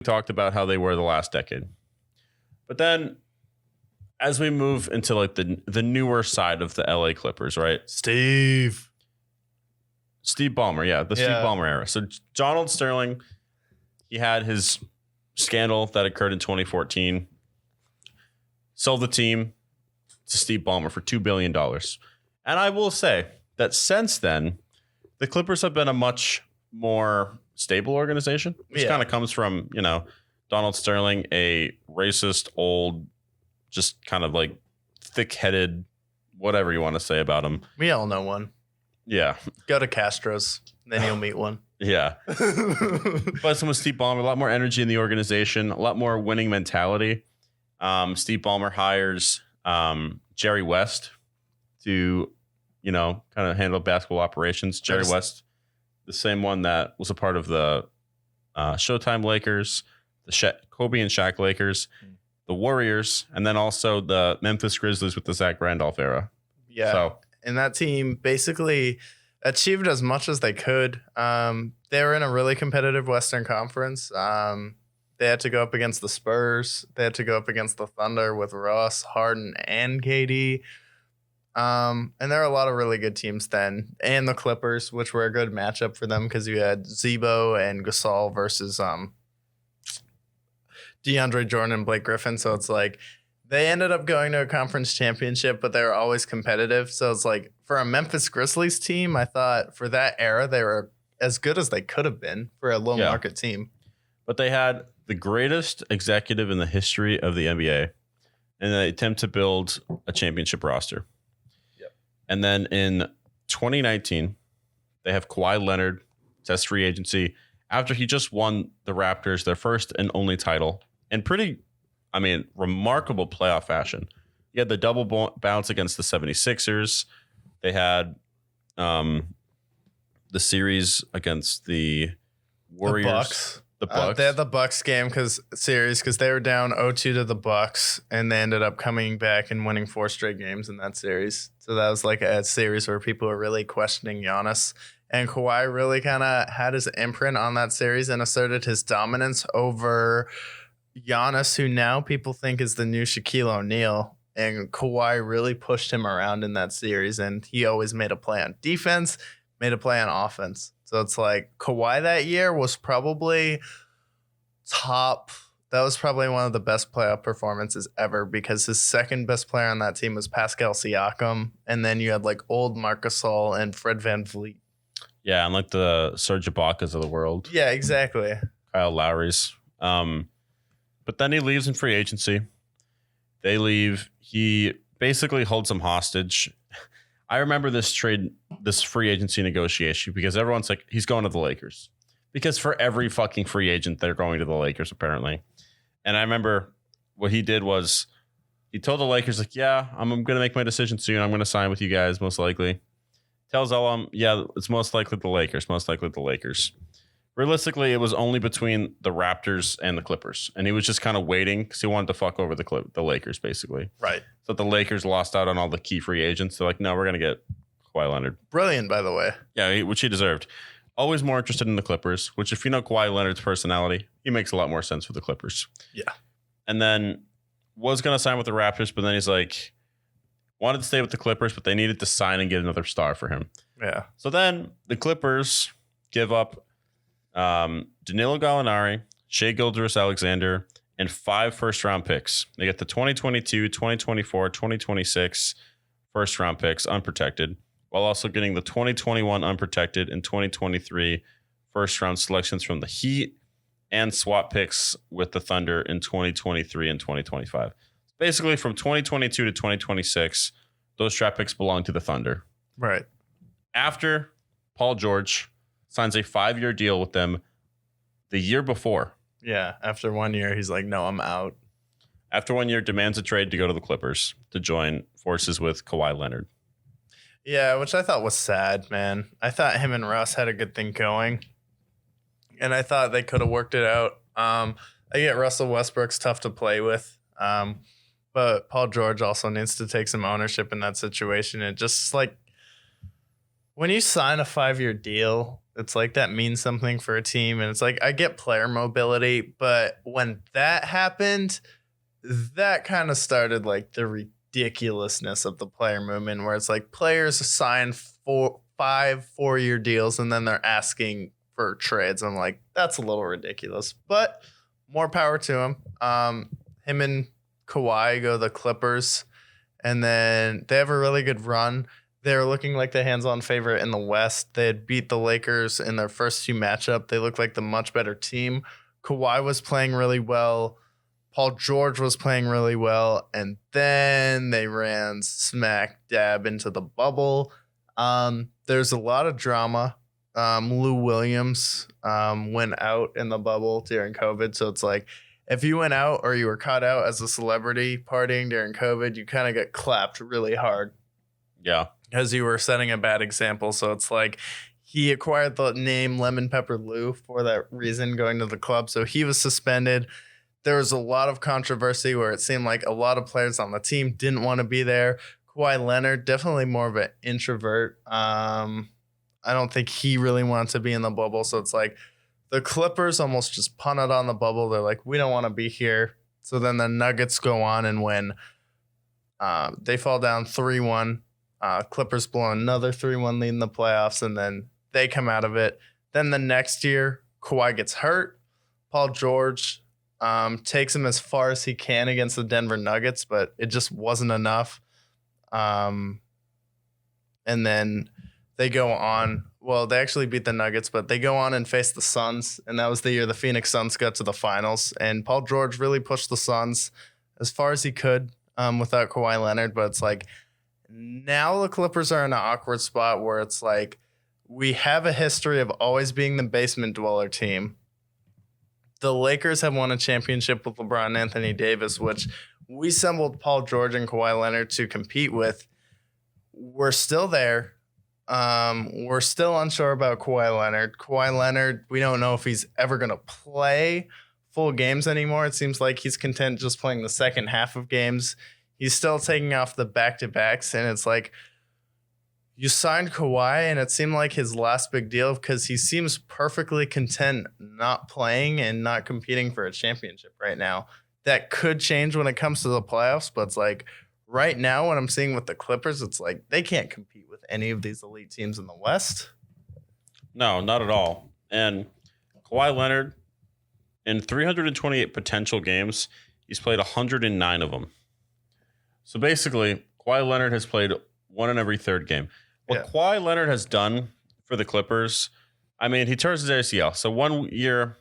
talked about how they were the last decade. But then as we move into like the newer side of the LA Clippers, right? Steve Ballmer, Steve Ballmer era. So Donald Sterling, he had his scandal that occurred in 2014. Sold the team to Steve Ballmer for $2 billion. And I will say that since then, the Clippers have been a much more stable organization, which kind of comes from, Donald Sterling, a racist, old, just kind of like thick-headed, whatever you want to say about him. We all know one. Yeah. Go to Castro's, then you'll meet one. Yeah. But some with Steve Ballmer, a lot more energy in the organization, a lot more winning mentality. Steve Ballmer hires Jerry West to, kind of handle basketball operations. Jerry West, the same one that was a part of the Showtime Lakers, the Kobe and Shaq Lakers, the Warriors, and then also the Memphis Grizzlies with the Zach Randolph era. Yeah. And that team basically achieved as much as they could. They were in a really competitive Western Conference. They had to go up against the Spurs. They had to go up against the Thunder with Russ, Harden, and KD. And there were a lot of really good teams then. And the Clippers, which were a good matchup for them because you had Zebo and Gasol versus DeAndre Jordan and Blake Griffin. So it's like they ended up going to a conference championship, but they were always competitive. So it's like for a Memphis Grizzlies team, I thought for that era, they were as good as they could have been for a low market team. But they had the greatest executive in the history of the NBA in an attempt to build a championship roster. Yep. And then in 2019, they have Kawhi Leonard test free agency after he just won the Raptors their first and only title in remarkable playoff fashion. He had the double bounce against the 76ers. They had the series against the Warriors. The Bucks. They had the Bucks game because they were down 0-2 to the Bucks, and they ended up coming back and winning 4 straight games in that series. So that was like a series where people were really questioning Giannis. And Kawhi really kind of had his imprint on that series and asserted his dominance over Giannis, who now people think is the new Shaquille O'Neal. And Kawhi really pushed him around in that series, and he always made a play on defense, made a play on offense. So it's like Kawhi that year was probably top. That was probably one of the best playoff performances ever because his second best player on that team was Pascal Siakam. And then you had like old Marc Gasol and Fred VanVleet. Yeah, and like the Serge Ibakas of the world. Yeah, exactly. Kyle Lowry's. But then he leaves in free agency. They leave. He basically holds them hostage. I remember this free agency negotiation because everyone's like, he's going to the Lakers. Because for every fucking free agent, they're going to the Lakers, apparently. And I remember what he did was he told the Lakers, like, yeah, I'm going to make my decision soon. I'm going to sign with you guys, most likely. Tells all of them, yeah, it's most likely the Lakers. Realistically, it was only between the Raptors and the Clippers. And he was just kind of waiting because he wanted to fuck over the Lakers, basically. Right. So the Lakers lost out on all the key free agents. They're like, no, we're going to get Kawhi Leonard. Brilliant, by the way. Yeah, which he deserved. Always more interested in the Clippers, which if you know Kawhi Leonard's personality, he makes a lot more sense for the Clippers. Yeah. And then was going to sign with the Raptors, but then he's like, wanted to stay with the Clippers, but they needed to sign and get another star for him. Yeah. So then the Clippers give up Danilo Gallinari, Shai Gilgeous-Alexander, and 5 first-round picks. They get the 2022, 2024, 2026 first-round picks unprotected, while also getting the 2021 unprotected and 2023 first-round selections from the Heat and swap picks with the Thunder in 2023 and 2025. Basically, from 2022 to 2026, those draft picks belong to the Thunder. Right. After Paul George signs a 5-year deal with them the year before. Yeah, after 1 year, he's like, no, I'm out. After 1 year, demands a trade to go to the Clippers to join forces with Kawhi Leonard. Yeah, which I thought was sad, man. I thought him and Russ had a good thing going, and I thought they could have worked it out. I get Russell Westbrook's tough to play with, but Paul George also needs to take some ownership in that situation. It just like when you sign a 5-year deal It's like that means something for a team. And it's like, I get player mobility, but when that happened, that kind of started like the ridiculousness of the player movement, where it's like players sign 4-year deals and then they're asking for trades. I'm like, that's a little ridiculous, but more power to him. Him and Kawhi go to the Clippers, and then they have a really good run. They're looking like the hands-on favorite in the West. They had beat the Lakers in their first two matchup. They looked like the much better team. Kawhi was playing really well. Paul George was playing really well. And then they ran smack dab into the bubble. There's a lot of drama. Lou Williams went out in the bubble during COVID. So it's like, if you went out or you were caught out as a celebrity partying during COVID, you kind of get clapped really hard. Yeah. Because you were setting a bad example. So it's like he acquired the name Lemon Pepper Lou for that reason, going to the club. So he was suspended. There was a lot of controversy where it seemed like a lot of players on the team didn't want to be there. Kawhi Leonard, definitely more of an introvert. I don't think he really wanted to be in the bubble. So it's like the Clippers almost just punted on the bubble. They're like, we don't want to be here. So then the Nuggets go on and win. They fall down 3-1. Clippers blow another 3-1 lead in the playoffs, and then they come out of it. Then the next year, Kawhi gets hurt. Paul George takes him as far as he can against the Denver Nuggets, but it just wasn't enough. And then they go on. Well, they actually beat the Nuggets, but they go on and face the Suns, and that was the year the Phoenix Suns got to the finals. And Paul George really pushed the Suns as far as he could without Kawhi Leonard, but it's like, now the Clippers are in an awkward spot where it's like, we have a history of always being the basement dweller team. The Lakers have won a championship with LeBron and Anthony Davis, which we assembled Paul George and Kawhi Leonard to compete with. We're still there. We're still unsure about Kawhi Leonard. Kawhi Leonard, we don't know if he's ever going to play full games anymore. It seems like he's content just playing the second half of games. He's still taking off the back-to-backs, and it's like, you signed Kawhi, and it seemed like his last big deal because he seems perfectly content not playing and not competing for a championship right now. That could change when it comes to the playoffs, but it's like, right now, what I'm seeing with the Clippers, it's like they can't compete with any of these elite teams in the West. No, not at all. And Kawhi Leonard, in 328 potential games, he's played 109 of them. So basically, Kawhi Leonard has played one in every third game. What Kawhi Leonard has done for the Clippers, I mean, he tears his ACL. So 1 year